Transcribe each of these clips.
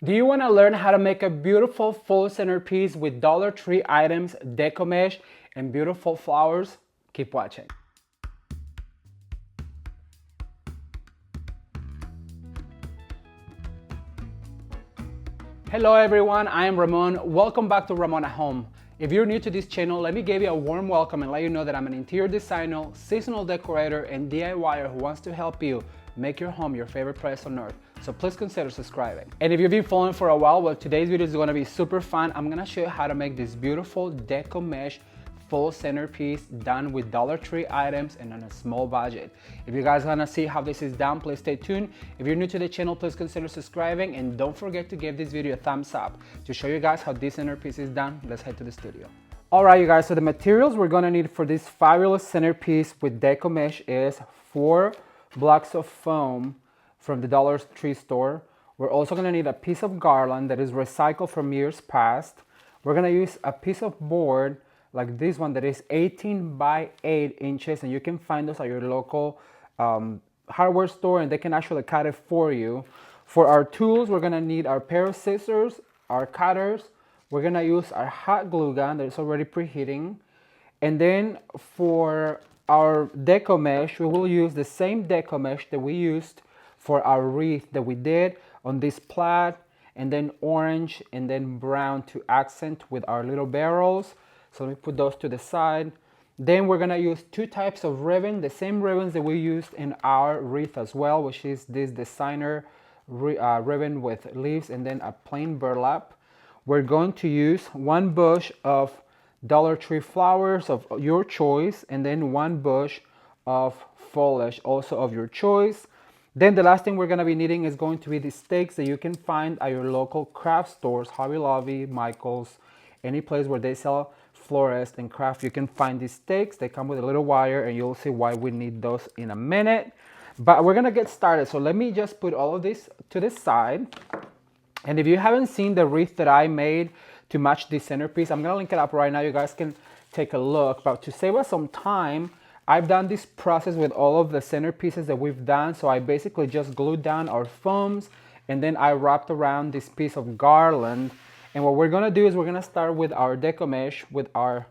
Do you want to learn how to make a beautiful full centerpiece with Dollar Tree items, Deco Mesh, and beautiful flowers? Keep watching. Hello everyone, I am Ramon. Welcome back to Ramon at Home. If you're new to this channel, let me give you a warm welcome and let you know that I'm an interior designer, seasonal decorator, and DIYer who wants to help you make your home your favorite place on earth. So please consider subscribing. And if you've been following for a while, well, today's video is going to be super fun. I'm going to show you how to make this beautiful Deco Mesh full centerpiece done with Dollar Tree items and on a small budget. If you guys want to see how this is done, please stay tuned. If you're new to the channel, please consider subscribing and don't forget to give this video a thumbs up. To show you guys how this centerpiece is done, let's head to the studio. Alright you guys, so the materials we're going to need for this fabulous centerpiece with Deco Mesh is 4 blocks of foam from the Dollar Tree store. We're also going to need a piece of garland that is recycled from years past. We're going to use a piece of board like this one that is 18 by 8 inches, and you can find those at your local hardware store and they can actually cut it for you. For our tools, we're gonna need our pair of scissors, our cutters, we're gonna use our hot glue gun that is already preheating, and then for our Deco Mesh, we will use the same Deco Mesh that we used for our wreath that we did on this plaid, and then orange and then brown to accent with our little barrels. So let me put those to the side. Then we're gonna use 2 types of ribbon, the same ribbons that we used in our wreath as well, which is this designer ribbon with leaves and then a plain burlap. We're going to use 1 bush of Dollar Tree flowers of your choice and then 1 bush of foliage also of your choice. Then the last thing we're gonna be needing is going to be the stakes that you can find at your local craft stores, Hobby Lobby, Michael's, any place where they sell florist and craft. You can find these stakes. They come with a little wire and you'll see why we need those in a minute. But we're gonna get started. So let me just put all of this to the side. And if you haven't seen the wreath that I made to match this centerpiece, I'm gonna link it up right now. You guys can take a look. But to save us some time, I've done this process with all of the centerpieces that we've done. So I basically just glued down our foams and then I wrapped around this piece of garland. And what we're gonna do is we're gonna start with our Deco Mesh, with our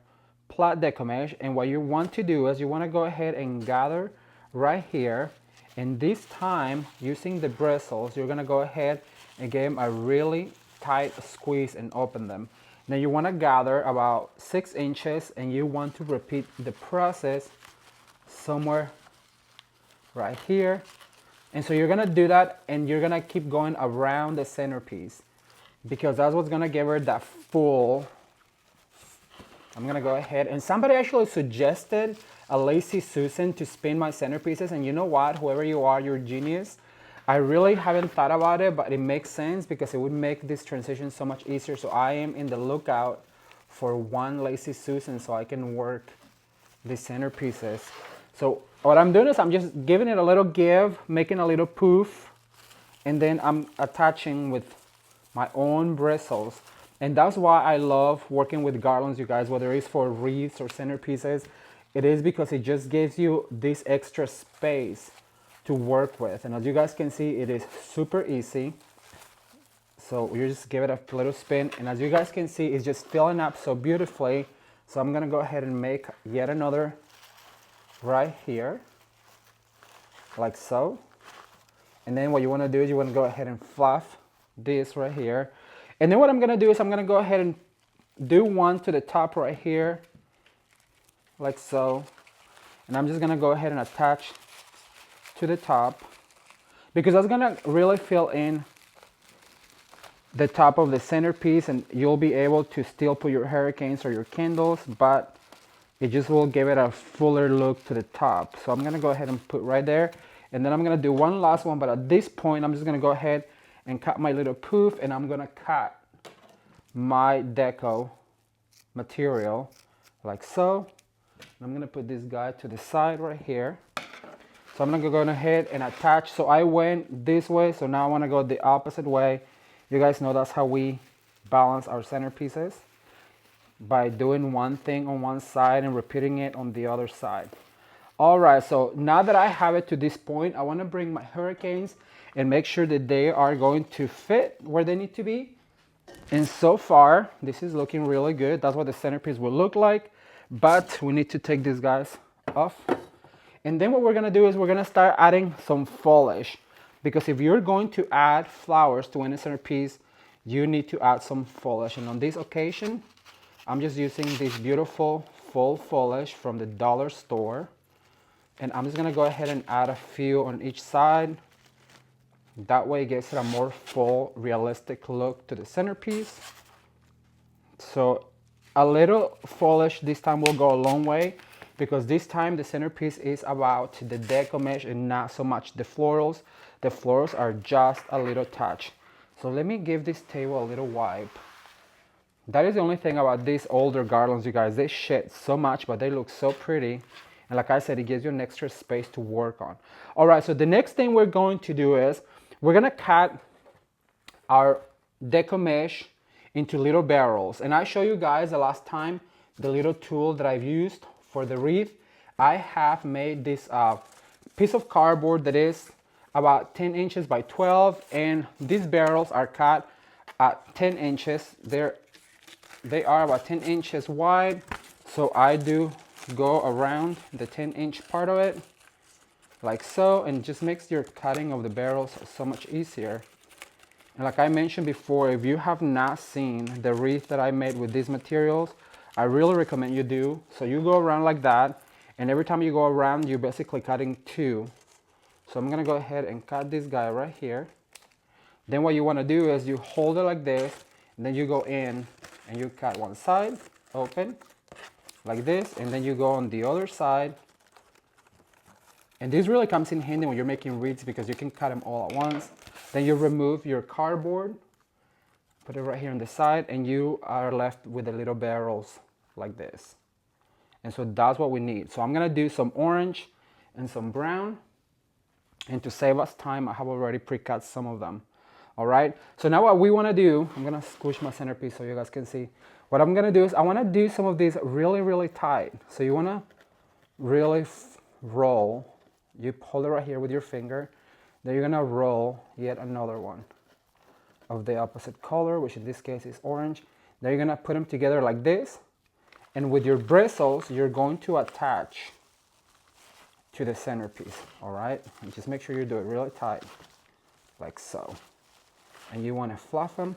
plaid Deco Mesh. And what you want to do is you wanna go ahead and gather right here. And this time, using the bristles, you're gonna go ahead and give them a really tight squeeze and open them. Then you wanna gather about 6 inches and you want to repeat the process somewhere right here. And so you're gonna do that and you're gonna keep going around the centerpiece, because that's what's gonna give her that full. I'm gonna go ahead, and somebody actually suggested a Lazy Susan to spin my centerpieces, and you know what, whoever you are, you're a genius. I really haven't thought about it, but it makes sense because it would make this transition so much easier. So I am in the lookout for 1 Lazy Susan so I can work the centerpieces. So what I'm doing is I'm just giving it a little give, making a little poof, and then I'm attaching with my own bristles. And that's why I love working with garlands, you guys, whether it's for wreaths or centerpieces. It is because it just gives you this extra space to work with. And as you guys can see, it is super easy. So you just give it a little spin, and as you guys can see, it's just filling up so beautifully. So I'm gonna go ahead and make yet another right here, like so. And then what you wanna do is you wanna go ahead and fluff this right here. And then what I'm gonna do is I'm gonna go ahead and do 1 to the top right here, like so. And I'm just gonna go ahead and attach to the top, because that's gonna really fill in the top of the centerpiece, and you'll be able to still put your hurricanes or your candles, but it just will give it a fuller look to the top. So I'm gonna go ahead and put right there, and then I'm gonna do 1 last one, but at this point I'm just gonna go ahead and cut my little poof, and I'm gonna cut my deco material like so. I'm gonna put this guy to the side right here. So I'm gonna go ahead and attach. So I went this way, so now I wanna go the opposite way. You guys know that's how we balance our centerpieces, by doing one thing on one side and repeating it on the other side. All right, so now that I have it to this point, I wanna bring my hurricanes and make sure that they are going to fit where they need to be. And so far, this is looking really good. That's what the centerpiece will look like. But we need to take these guys off. And then what we're gonna do is we're gonna start adding some foliage. Because if you're going to add flowers to any centerpiece, you need to add some foliage. And on this occasion, I'm just using this beautiful fall foliage from the dollar store. And I'm just gonna go ahead and add a few on each side. That way it gives it a more full, realistic look to the centerpiece. So a little foliage this time will go a long way, because this time the centerpiece is about the Deco Mesh and not so much the florals. The florals are just a little touch. So let me give this table a little wipe. That is the only thing about these older garlands, you guys. They shed so much, but they look so pretty. And like I said, it gives you an extra space to work on. All right, so the next thing we're going to do is we're gonna cut our Deco Mesh into little barrels. And I show you guys the last time the little tool that I've used for the wreath. I have made this piece of cardboard that is about 10 inches by 12, and these barrels are cut at 10 inches. They are about 10 inches wide, so I do go around the 10-inch part of it like so, and it just makes your cutting of the barrels so much easier. And like I mentioned before, if you have not seen the wreath that I made with these materials, I really recommend you do. So you go around like that, and every time you go around, you're basically cutting two. So I'm gonna go ahead and cut this guy right here. Then what you wanna do is you hold it like this, and then you go in and you cut one side open like this, and then you go on the other side. And this really comes in handy when you're making wreaths, because you can cut them all at once. Then you remove your cardboard, put it right here on the side, and you are left with the little barrels like this. And so that's what we need. So I'm gonna do some orange and some brown. And to save us time, I have already pre-cut some of them. All right, so now what we wanna do, I'm gonna squish my centerpiece so you guys can see. What I'm gonna do is I wanna do some of these really, really tight. So you wanna really roll. You hold it right here with your finger. Then you're gonna roll yet another one of the opposite color, which in this case is orange. Then you're gonna put them together like this. And with your bristles, you're going to attach to the centerpiece, all right? And just make sure you do it really tight, like so. And you wanna fluff them.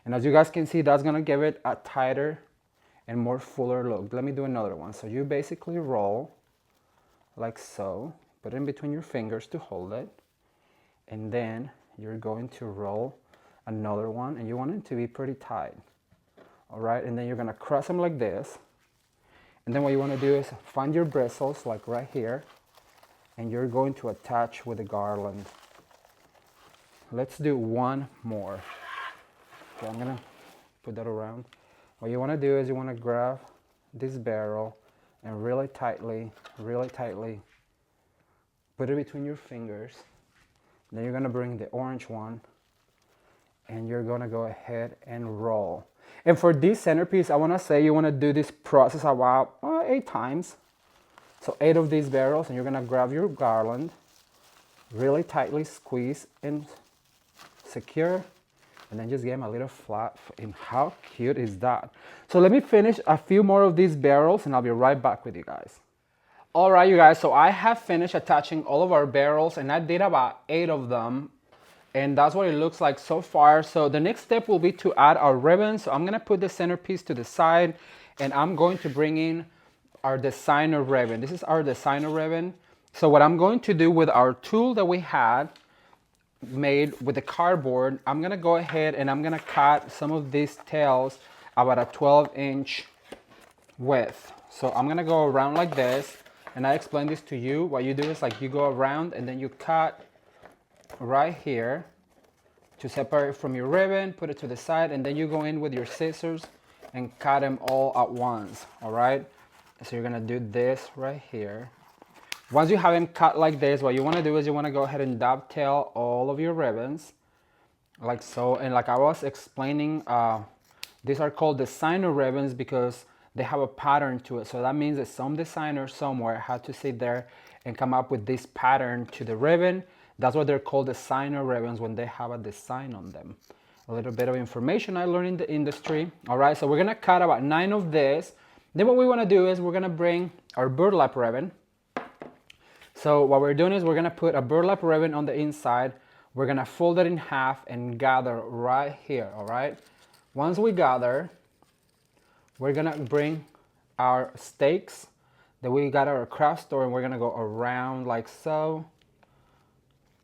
And as you guys can see, that's gonna give it a tighter and more fuller look. Let me do another one. So you basically roll like so, put it in between your fingers to hold it. And then you're going to roll another one, and you want it to be pretty tight. All right, and then you're gonna cross them like this. And then what you wanna do is find your bristles, like right here, and you're going to attach with a garland. Let's do one more. Okay, I'm gonna put that around. What you wanna do is you wanna grab this barrel and really tightly put it between your fingers. Then you're gonna bring the orange one, and you're gonna go ahead and roll. And for this centerpiece, I wanna say you wanna do this process about 8 times. So 8 of these barrels, and you're gonna grab your garland, really tightly squeeze and secure, and then just give them a little flap. And how cute is that? So let me finish a few more of these barrels, and I'll be right back with you guys. All right, you guys, so I have finished attaching all of our barrels, and I did about 8 of them. And that's what it looks like so far. So the next step will be to add our ribbon. So I'm gonna put the centerpiece to the side, and I'm going to bring in our designer ribbon. This is our designer ribbon. So what I'm going to do with our tool that we had made with the cardboard, I'm gonna go ahead and I'm gonna cut some of these tails about a 12-inch width. So I'm gonna go around like this, and I explained this to you. What you do is like you go around and then you cut right here to separate from your ribbon, put it to the side, and then you go in with your scissors and cut them all at once, all right? So you're gonna do this right here. Once you have them cut like this, what you wanna do is you wanna go ahead and dovetail all of your ribbons, like so. And like I was explaining, these are called designer ribbons because they have a pattern to it. So that means that some designer somewhere had to sit there and come up with this pattern to the ribbon That's why they're called designer ribbons, when they have a design on them. A little bit of information I learned in the industry. All right, so we're gonna cut about 9 of this. Then what we wanna do is we're gonna bring our burlap ribbon. So what we're doing is we're gonna put a burlap ribbon on the inside. We're gonna fold it in half and gather right here, all right? Once we gather, we're gonna bring our stakes that we got at our craft store, and we're gonna go around like so.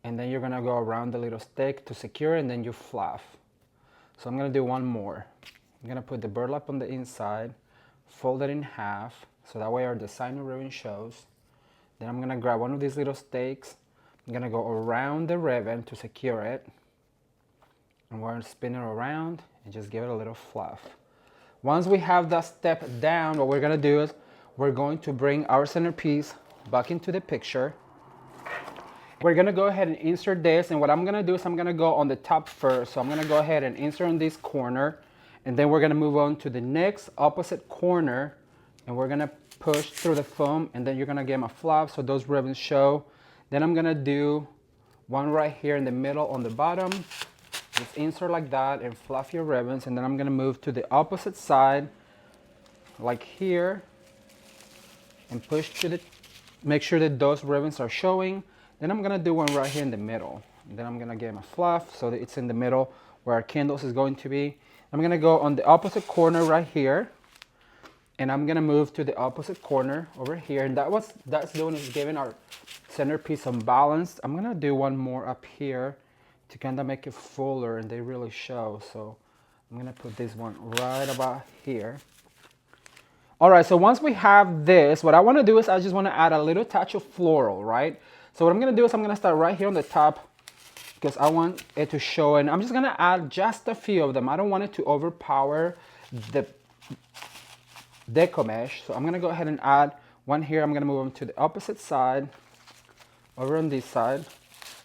And then you're gonna go around the little stake to secure it, and then you fluff. So I'm gonna do one more. I'm gonna put the burlap on the inside, fold it in half, so that way our designer ribbon shows. Then I'm gonna grab one of these little stakes. I'm gonna go around the ribbon to secure it. And we're gonna spin it around and just give it a little fluff. Once we have that step down, what we're gonna do is we're going to bring our centerpiece back into the picture. We're gonna go ahead and insert this, and what I'm gonna do is I'm gonna go on the top first. So I'm gonna go ahead and insert on this corner, and then we're gonna move on to the next opposite corner, and we're gonna push through the foam, and then you're gonna give them a fluff so those ribbons show. Then I'm gonna do one right here in the middle on the bottom. Just insert like that and fluff your ribbons, and then I'm gonna move to the opposite side, like here, and push to the, make sure that those ribbons are showing. Then I'm gonna do one right here in the middle. And then I'm gonna give them a fluff so that it's in the middle where our candles is going to be. I'm gonna go on the opposite corner right here, and I'm gonna move to the opposite corner over here. And that's doing is giving our centerpiece some balance. I'm gonna do one more up here to kind of make it fuller and they really show. So I'm gonna put this one right about here. All right, so once we have this, what I wanna do is I just wanna add a little touch of floral, right? So what I'm gonna do is I'm gonna start right here on the top because I want it to show, and I'm just gonna add just a few of them. I don't want it to overpower the Deco Mesh. So I'm gonna go ahead and add one here. I'm gonna move them to the opposite side, over on this side.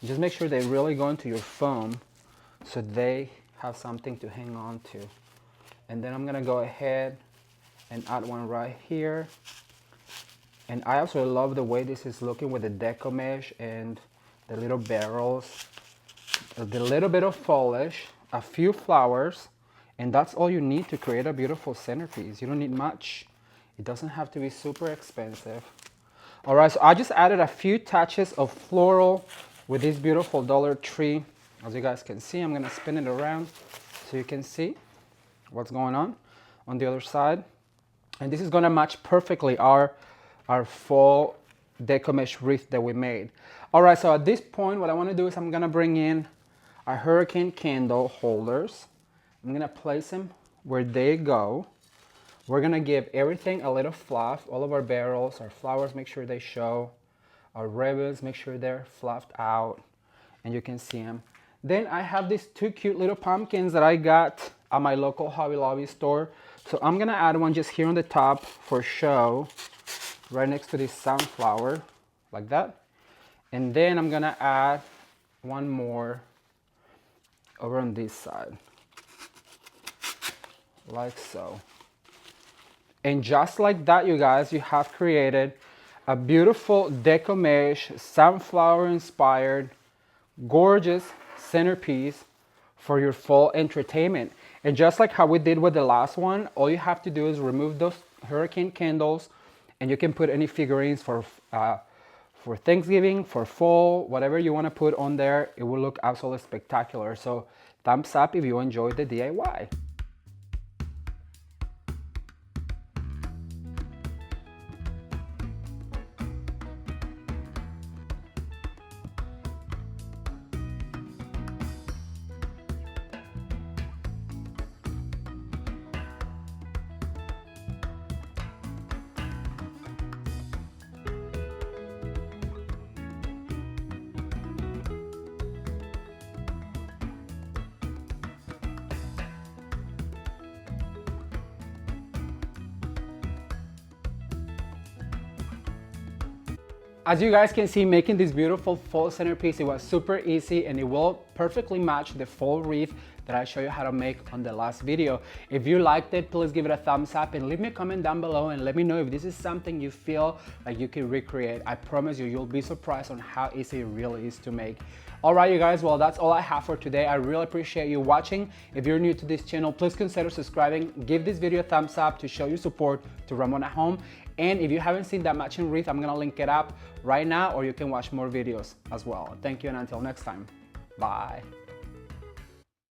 Just make sure they really go into your foam so they have something to hang on to. And then I'm gonna go ahead and add one right here. And I also love the way this is looking with the Deco Mesh and the little barrels, the little bit of foliage, a few flowers, and that's all you need to create a beautiful centerpiece. You don't need much. It doesn't have to be super expensive. All right, so I just added a few touches of floral with this beautiful Dollar Tree. As you guys can see, I'm gonna spin it around so you can see what's going on the other side. And this is gonna match perfectly our fall Deco Mesh wreath that we made. All right, so at this point, what I wanna do is I'm gonna bring in our hurricane candle holders. I'm gonna place them where they go. We're gonna give everything a little fluff. All of our barrels, our flowers, make sure they show. Our ribbons, make sure they're fluffed out and you can see them. Then I have these two cute little pumpkins that I got at my local Hobby Lobby store. So I'm gonna add one just here on the top for show, right next to this sunflower, like that. And then I'm gonna add one more over on this side, like so. And just like that, you guys, you have created a beautiful Deco Mesh, sunflower inspired, gorgeous centerpiece for your fall entertainment. And just like how we did with the last one, all you have to do is remove those hurricane candles, and you can put any figurines for Thanksgiving, for fall, whatever you want to put on there. It will look absolutely spectacular. So thumbs up if you enjoyed the DIY. As you guys can see, making this beautiful fall centerpiece, it was super easy and it will perfectly match the fall wreath that I show you how to make on the last video. If you liked it, please give it a thumbs up and leave me a comment down below and let me know if this is something you feel like you can recreate. I promise you, you'll be surprised on how easy it really is to make. All right, you guys, well, that's all I have for today. I really appreciate you watching. If you're new to this channel, please consider subscribing. Give this video a thumbs up to show your support to Ramon at Home. And if you haven't seen that matching wreath, I'm gonna link it up right now, or you can watch more videos as well. Thank you, and until next time, bye.